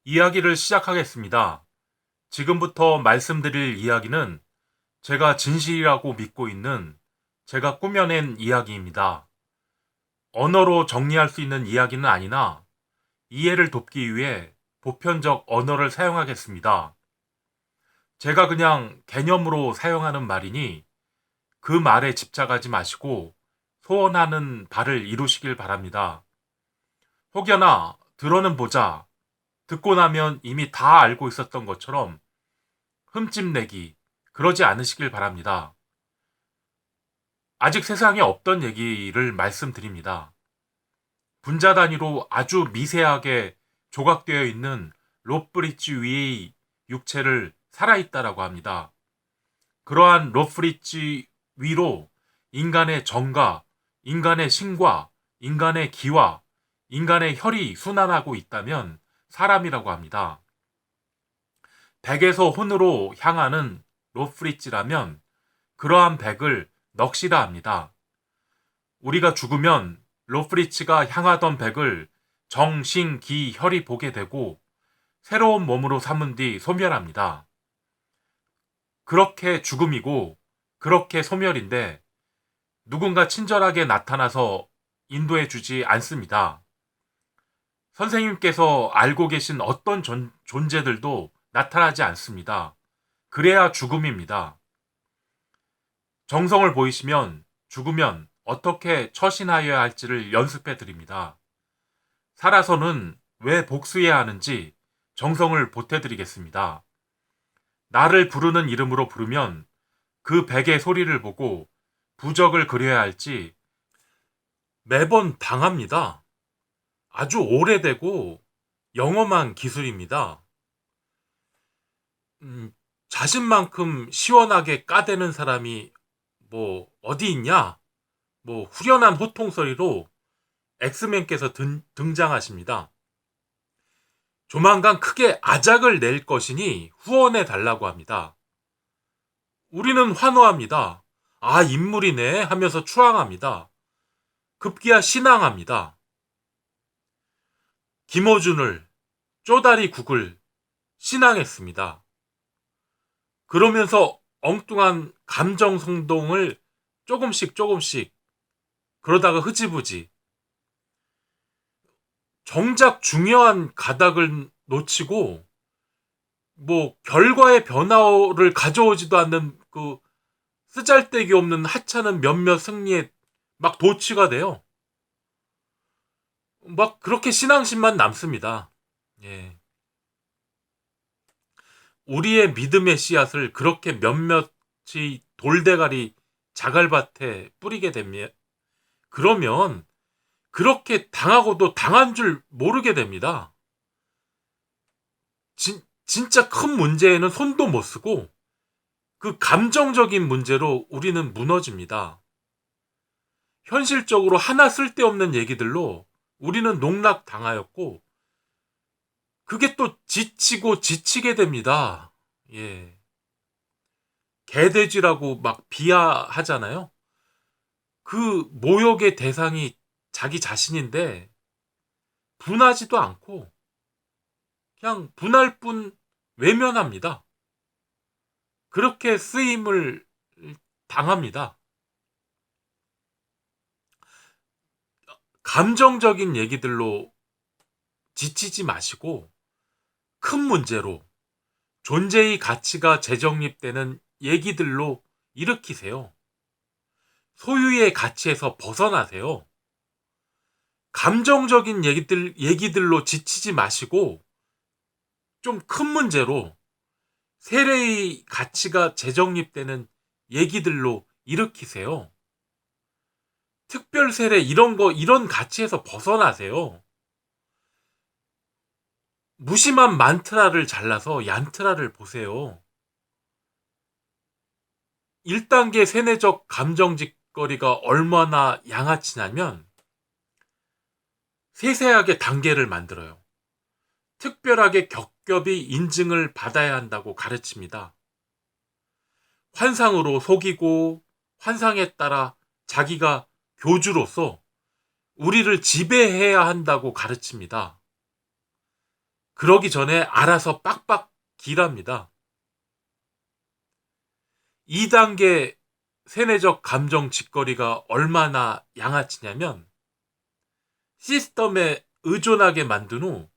이야기를 시작하겠습니다. 지금부터 말씀드릴 이야기는 제가 진실이라고 믿고 있는 제가 꾸며낸 이야기입니다. 언어로 정리할 수 있는 이야기는 아니나 이해를 돕기 위해 보편적 언어를 사용하겠습니다. 제가 그냥 개념으로 사용하는 말이니 그 말에 집착하지 마시고 소원하는 바를 이루시길 바랍니다. 혹여나 들어는 보자, 듣고 나면 이미 다 알고 있었던 것처럼 흠집내기, 그러지 않으시길 바랍니다. 아직 세상에 없던 얘기를 말씀드립니다. 분자 단위로 아주 미세하게 조각되어 있는 롯브릿지 위의 육체를 살아있다라고 합니다. 그러한 롯브릿지 위로 인간의 정과, 인간의 신과, 인간의 기와, 인간의 혈이 순환하고 있다면 사람이라고 합니다. 백에서 혼으로 향하는 롯브릿지라면 그러한 백을 넋이라 합니다. 우리가 죽으면 롯브릿지가 향하던 백을 정, 신, 기, 혈이 보게 되고 새로운 몸으로 삼은 뒤 소멸합니다. 그렇게 죽음이고 그렇게 소멸인데 누군가 친절하게 나타나서 인도해 주지 않습니다. 선생님께서 알고 계신 어떤 존재들도 나타나지 않습니다. 그래야 죽음입니다. 정성을 보이시면 죽으면 어떻게 처신하여야 할지를 연습해 드립니다. 살아서는 왜 복수해야 하는지 정성을 보태 드리겠습니다. 나를 부르는 이름으로 부르면 그 백의 소리를 보고 부적을 그려야 할지 매번 당합니다. 아주 오래되고 영험한 기술입니다. 자신만큼 시원하게 까대는 사람이 뭐 어디 있냐? 뭐 후련한 호통소리로 엑스맨께서 등장하십니다. 조만간 크게 아작을 낼 것이니 후원해 달라고 합니다. 우리는 환호합니다. 아, 인물이네 하면서 추앙합니다. 급기야 신앙합니다. 김어준을, 쪼다리국을 신앙했습니다. 그러면서 엉뚱한 감정 성동을 조금씩 그러다가 흐지부지 정작 중요한 가닥을 놓치고 뭐 결과의 변화를 가져오지도 않는 그 쓰잘데기 없는 하찮은 몇몇 승리에 막 도취가 돼요. 막 그렇게 신앙심만 남습니다. 예. 우리의 믿음의 씨앗을 그렇게 몇몇이 돌대가리 자갈밭에 뿌리게 되면 그러면 그렇게 당하고도 당한 줄 모르게 됩니다. 진짜 큰 문제에는 손도 못 쓰고 그 감정적인 문제로 우리는 무너집니다. 현실적으로 하나 쓸데없는 얘기들로 우리는 농락당하였고 그게 또 지치고 지치게 됩니다. 예. 개돼지라고 막 비하하잖아요. 그 모욕의 대상이 자기 자신인데 분하지도 않고 그냥 분할 뿐 외면합니다. 그렇게 쓰임을 당합니다. 감정적인 얘기들로 지치지 마시고 큰 문제로 존재의 가치가 재정립되는 얘기들로 일으키세요. 소유의 가치에서 벗어나세요. 감정적인 얘기들로 지치지 마시고 좀 큰 문제로 세례의 가치가 재정립되는 얘기들로 일으키세요. 특별 세례 이런 가치에서 벗어나세요. 무심한 만트라를 잘라서 얀트라를 보세요. 1단계 세뇌적 감정짓거리가 얼마나 양아치냐면 세세하게 단계를 만들어요. 특별하게 겹겹이 인증을 받아야 한다고 가르칩니다. 환상으로 속이고 환상에 따라 자기가 교주로서 우리를 지배해야 한다고 가르칩니다. 그러기 전에 알아서 빡빡 기랍니다. 2단계 세뇌적 감정 짓거리가 얼마나 양아치냐면 시스템에 의존하게 만든 후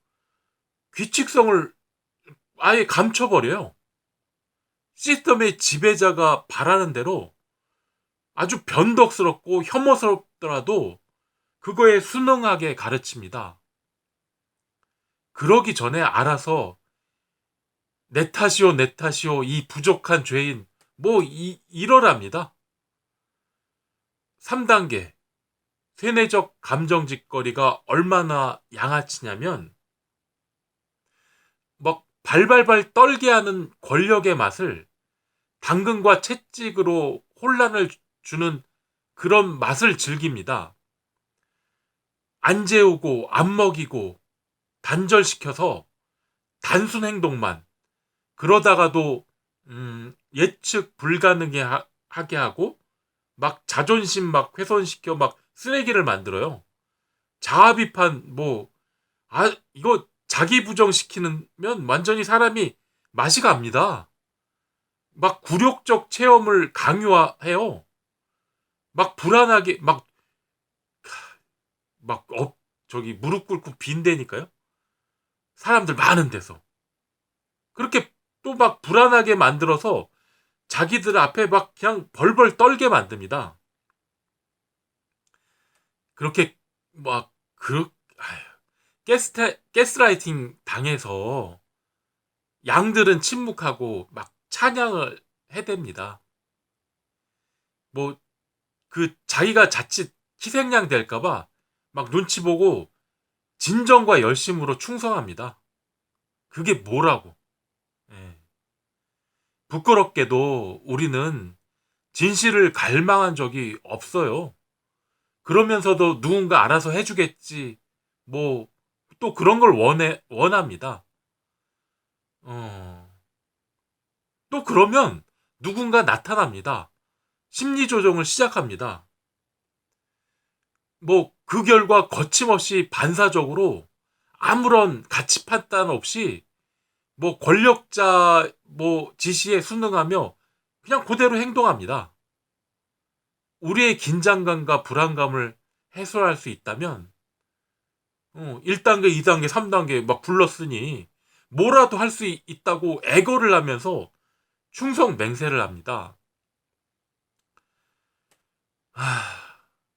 규칙성을 아예 감춰버려요. 시스템의 지배자가 바라는 대로 아주 변덕스럽고 혐오스럽더라도 그거에 순응하게 가르칩니다. 그러기 전에 알아서 내 탓이오 내 탓이오 이 부족한 죄인 이러랍니다. 3단계 세뇌적 감정짓거리가 얼마나 양아치냐면 막 발발발 떨게 하는 권력의 맛을 당근과 채찍으로 혼란을 주는 그런 맛을 즐깁니다. 안 재우고 안 먹이고 단절시켜서 단순 행동만 그러다가도 예측 불가능하게 하게 하고 막 자존심 막 훼손시켜 막 쓰레기를 만들어요. 자아 비판 이거 자기 부정시키면 완전히 사람이 맛이 갑니다. 막 굴욕적 체험을 강요해요. 막 불안하게 저기 무릎 꿇고 빈대니까요. 사람들 많은 데서 그렇게 또 막 불안하게 만들어서 자기들 앞에 막 그냥 벌벌 떨게 만듭니다. 그렇게 가스라이팅 당해서 양들은 침묵하고 막 찬양을 해댑니다. 자기가 자칫 희생양 될까봐 막 눈치 보고 진정과 열심으로 충성합니다. 그게 뭐라고. 예. 부끄럽게도 우리는 진실을 갈망한 적이 없어요. 그러면서도 누군가 알아서 해주겠지. 또 그런 걸 원합니다. 또 그러면 누군가 나타납니다. 심리 조정을 시작합니다. 그 결과 거침없이 반사적으로 아무런 가치 판단 없이 권력자 지시에 순응하며 그냥 그대로 행동합니다. 우리의 긴장감과 불안감을 해소할 수 있다면 1단계, 2단계, 3단계 막 불렀으니 뭐라도 할 수 있다고 애거를 하면서 충성 맹세를 합니다.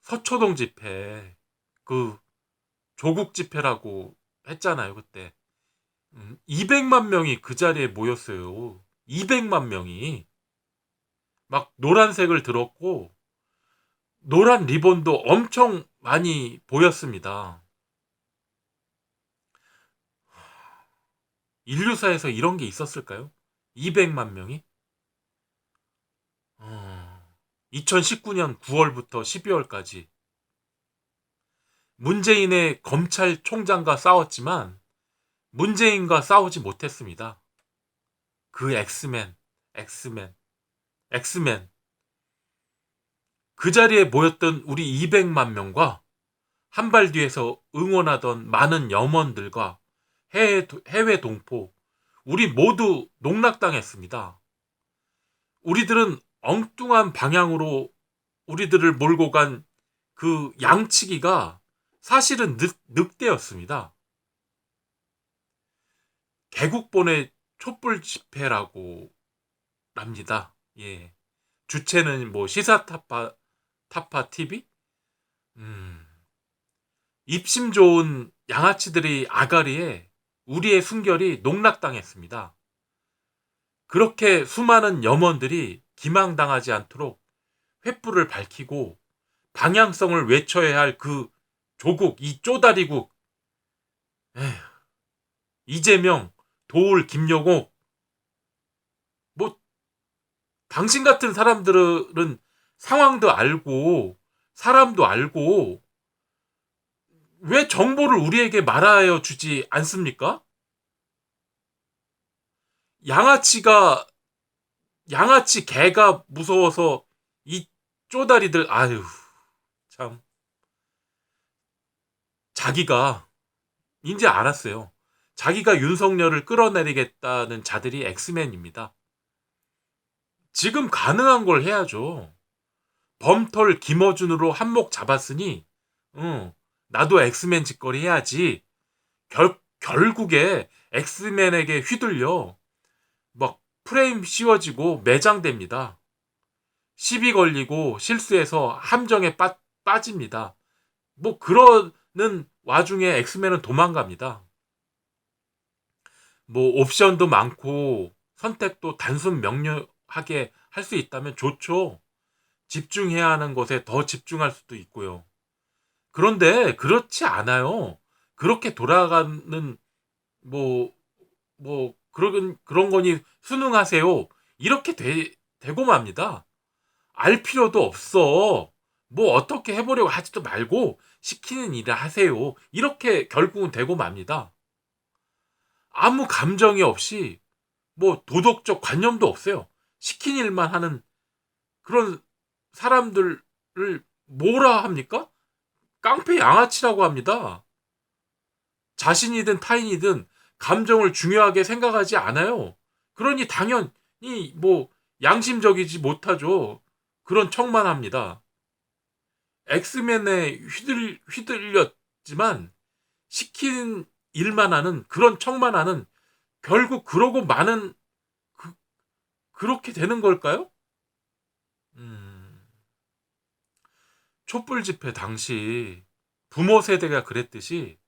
서초동 집회 조국 집회라고 했잖아요. 그때 200만 명이 그 자리에 모였어요. 200만 명이 막 노란색을 들었고 노란 리본도 엄청 많이 보였습니다. 인류사에서 이런 게 있었을까요? 200만 명이? 2019년 9월부터 12월까지 문재인의 검찰총장과 싸웠지만 문재인과 싸우지 못했습니다. 그 엑스맨. 그 자리에 모였던 우리 200만 명과 한 발 뒤에서 응원하던 많은 염원들과 해외 동포, 우리 모두 농락당했습니다. 우리들은 엉뚱한 방향으로 우리들을 몰고 간 그 양치기가 사실은 늑대였습니다. 개국본의 촛불 집회라고 합니다. 예. 주체는 시사타파 TV? 입심 좋은 양아치들이 아가리에 우리의 순결이 농락당했습니다. 그렇게 수많은 염원들이 기망당하지 않도록 횃불을 밝히고 방향성을 외쳐야 할 그 조국, 이 쪼다리국. 이재명, 도울, 김용옥. 당신 같은 사람들은 상황도 알고 사람도 알고 왜 정보를 우리에게 말하여 주지 않습니까? 양아치 개가 무서워서 이 쪼다리들 참 자기가 이제 알았어요. 자기가 윤석열을 끌어내리겠다는 자들이 엑스맨입니다. 지금 가능한 걸 해야죠. 범털 김어준으로 한몫 잡았으니 나도 엑스맨 짓거리 해야지. 결국에 엑스맨에게 휘둘려 막 프레임 씌워지고 매장됩니다. 시비 걸리고 실수해서 함정에 빠집니다. 뭐 그러는 와중에 엑스맨은 도망갑니다. 뭐 옵션도 많고 선택도 단순 명료하게 할 수 있다면 좋죠. 집중해야 하는 것에 더 집중할 수도 있고요. 그런데 그렇지 않아요. 그렇게 돌아가는 그런 거니 순응하세요. 이렇게 되고 맙니다. 알 필요도 없어. 뭐 어떻게 해보려고 하지도 말고 시키는 일을 하세요. 이렇게 결국은 되고 맙니다. 아무 감정이 없이 뭐 도덕적 관념도 없어요. 시킨 일만 하는 그런 사람들을 뭐라 합니까? 깡패 양아치라고 합니다. 자신이든 타인이든 감정을 중요하게 생각하지 않아요. 그러니 당연히 뭐 양심적이지 못하죠. 그런 척만 합니다. 엑스맨에 휘둘렸지만 시킨 일만 하는 그런 척만 하는 결국 그러고 많은 그렇게 되는 걸까요? 촛불 집회 당시 부모 세대가 그랬듯이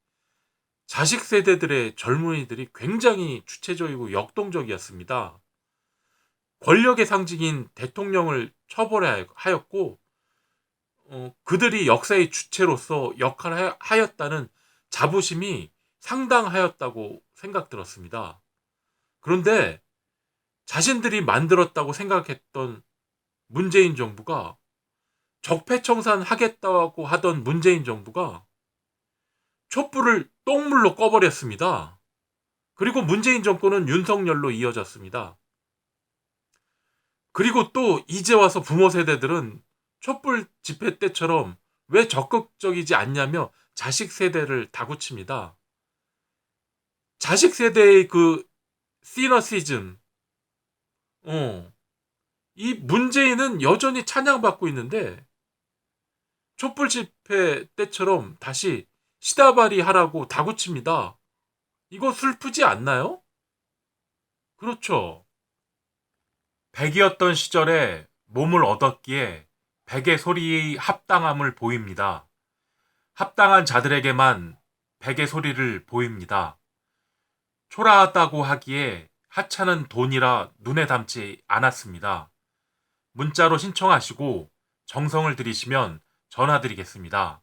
자식 세대들의 젊은이들이 굉장히 주체적이고 역동적이었습니다. 권력의 상징인 대통령을 처벌하였고 그들이 역사의 주체로서 역할을 하였다는 자부심이 상당하였다고 생각들었습니다. 그런데 자신들이 만들었다고 생각했던 문재인 정부가 적폐청산하겠다고 하던 문재인 정부가 촛불을 똥물로 꺼버렸습니다. 그리고 문재인 정권은 윤석열로 이어졌습니다. 그리고 또 이제 와서 부모 세대들은 촛불 집회 때처럼 왜 적극적이지 않냐며 자식 세대를 다구칩니다. 자식 세대의 그 시너시즘, 이 문재인은 여전히 찬양받고 있는데 촛불 집회 때처럼 다시 시다발이 하라고 다구칩니다. 이거 슬프지 않나요? 그렇죠. 백이었던 시절에 몸을 얻었기에 백의 소리의 합당함을 보입니다. 합당한 자들에게만 백의 소리를 보입니다. 초라하다고 하기에 하찮은 돈이라 눈에 담지 않았습니다. 문자로 신청하시고 정성을 들이시면 전화드리겠습니다.